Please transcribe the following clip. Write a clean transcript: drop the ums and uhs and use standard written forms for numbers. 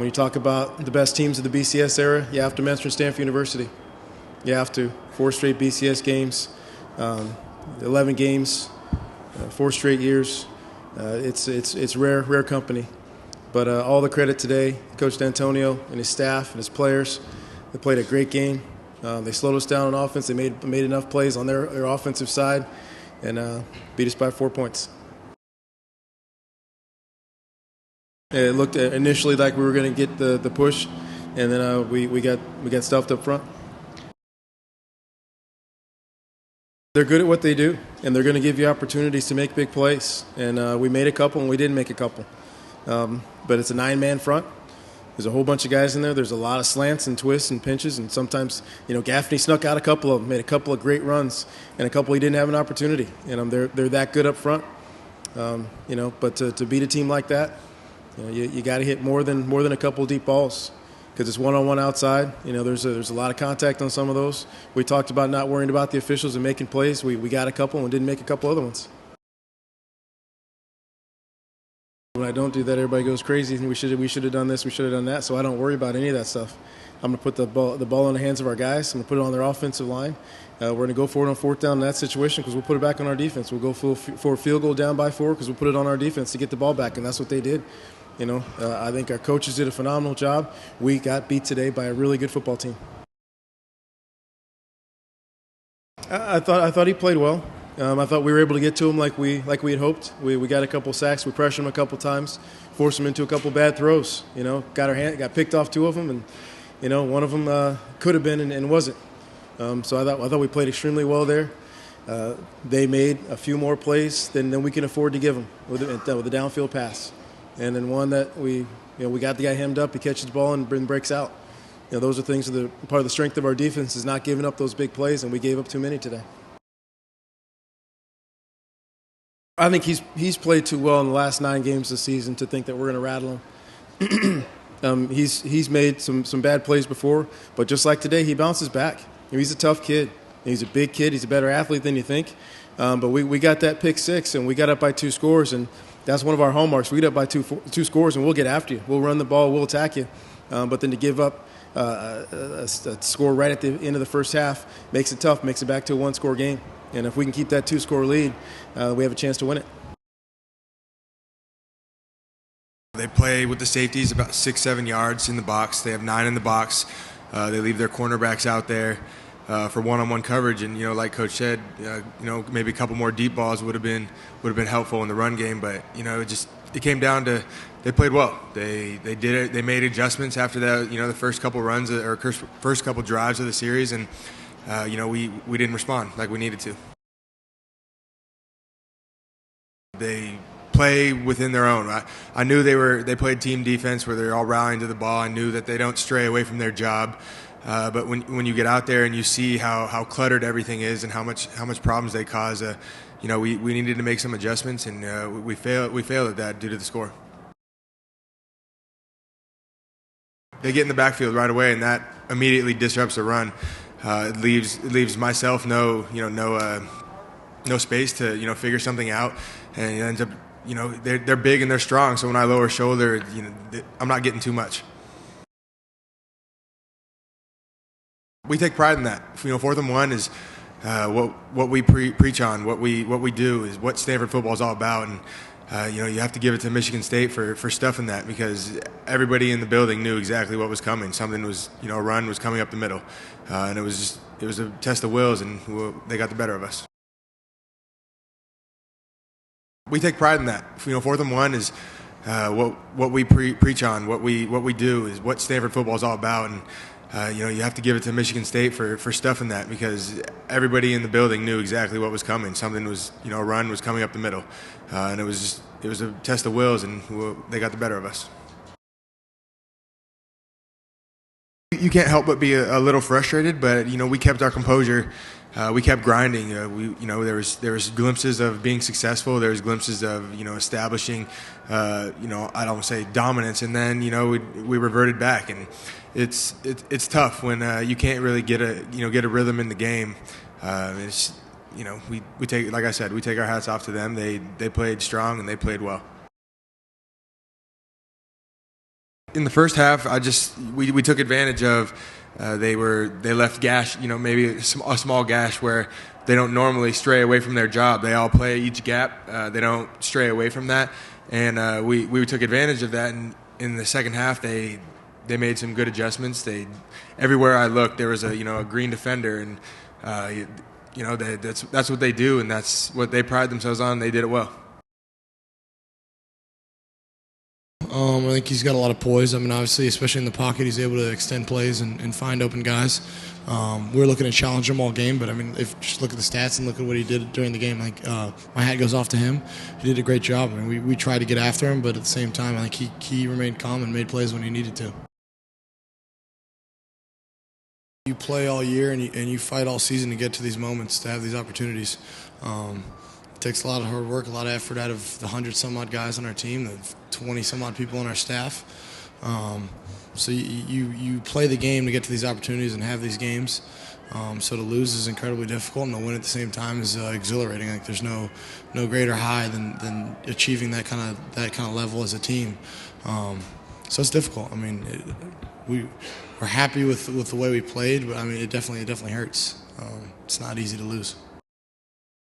When you talk about the best teams of the BCS era, you have to mention Stanford University. You have to. 4 straight BCS games, 11 games, 4 straight years. It's rare company. But all the credit today, Coach D'Antonio and his staff and his players. They played a great game. They slowed us down on offense. They made enough plays on their offensive side and beat us by 4 points. It looked initially like we were going to get the push, and then we got stuffed up front. They're good at what they do, and they're going to give you opportunities to make big plays. And we made a couple, and we didn't make a couple. But it's a 9-man front. There's a whole bunch of guys in there. There's a lot of slants and twists and pinches, and sometimes, Gaffney snuck out a couple of them, made a couple of great runs, and a couple he didn't have an opportunity. And they're that good up front. But to beat a team like that, you got to hit more than a couple of deep balls. Because it's one-on-one outside. There's a lot of contact on some of those. We talked about not worrying about the officials and making plays. We got a couple and didn't make a couple other ones. When I don't do that, everybody goes crazy. We should have done this, we should have done that. So I don't worry about any of that stuff. I'm going to put the ball in the hands of our guys. I'm going to put it on their offensive line. We're going to go for it on 4th down in that situation because we'll put it back on our defense. We'll go for a field goal down by 4 because we'll put it on our defense to get the ball back, and that's what they did. I think our coaches did a phenomenal job. We got beat today by a really good football team. I thought he played well. I thought we were able to get to him like we had hoped. We got a couple sacks. We pressured him a couple times, forced him into a couple bad throws. Got picked off 2 of them, and one of them could have been and wasn't. So I thought we played extremely well there. They made a few more plays than we can afford to give them with the downfield pass. And then one that we got the guy hemmed up, he catches the ball and breaks out. Those are things that part of the strength of our defense is not giving up those big plays, and we gave up too many today. I think he's played too well in the last 9 games this season to think that we're going to rattle him. He's made some bad plays before, but just like today, he bounces back. He's a tough kid. He's a big kid. He's a better athlete than you think. But we got that pick 6, and we got up by 2 scores, and that's one of our hallmarks. We get up by two scores, and we'll get after you. We'll run the ball. We'll attack you. But then to give up a score right at the end of the first half makes it tough, makes it back to a 1-score game. And if we can keep that 2-score lead, we have a chance to win it. They play with the safeties about 6-7 yards in the box. They have 9 in the box. They leave their cornerbacks out there for one-on-one coverage, and like Coach said, maybe a couple more deep balls would have been helpful in the run game. But it came down to they played well. They did it. They made adjustments after that. The first couple runs or first couple drives of the series, and we didn't respond like we needed to. They play within their own. I knew they played team defense where they're all rallying to the ball. I knew that they don't stray away from their job. But when you get out there and you see how cluttered everything is and how much problems they cause, we needed to make some adjustments, and we failed at that due to the score. They get in the backfield right away, and that immediately disrupts the run. It leaves myself no space to figure something out, and it ends up they're big and they're strong. So when I lower shoulder, I'm not getting too much. We take pride in that. 4th and 1 is what we preach on. What we do is what Stanford football is all about, and you have to give it to Michigan State for stuffing that, because everybody in the building knew exactly what was coming. Something was a run was coming up the middle, and it was a test of wills, and they got the better of us. We take pride in that. 4th and 1 is what we preach on. What we do is what Stanford football is all about, and you have to give it to Michigan State for stuffing that, because everybody in the building knew exactly what was coming. Something was a run was coming up the middle, and it was a test of wills, and they got the better of us. You can't help but be a little frustrated, but we kept our composure. We kept grinding. There was glimpses of being successful. There was glimpses of establishing, I don't want to say dominance, and then we reverted back, and it's tough when you can't really get a rhythm in the game. We take, like I said, we take our hats off to them. They played strong and they played well. In the first half, we took advantage of they left gash, maybe a small gash where they don't normally stray away from their job. They all play each gap. They don't stray away from that, and we took advantage of that. And in the second half, they made some good adjustments. Everywhere I looked, there was a green defender, and that's what they do, and that's what they pride themselves on. They did it well. I think he's got a lot of poise. I mean, obviously, especially in the pocket, he's able to extend plays and find open guys. We're looking to challenge him all game, but I mean, if just look at the stats and look at what he did during the game, like my hat goes off to him. He did a great job. I mean, we tried to get after him, but at the same time, I think he remained calm and made plays when he needed to. You play all year and you fight all season to get to these moments, to have these opportunities. It takes a lot of hard work, a lot of effort out of the 100-some-odd guys on our team, the 20-some-odd people on our staff. So you play the game to get to these opportunities and have these games. So to lose is incredibly difficult, and to win at the same time is exhilarating. Like there's no greater high than achieving that kind of level as a team. So it's difficult. I mean, we're happy with the way we played, but I mean it definitely hurts. It's not easy to lose.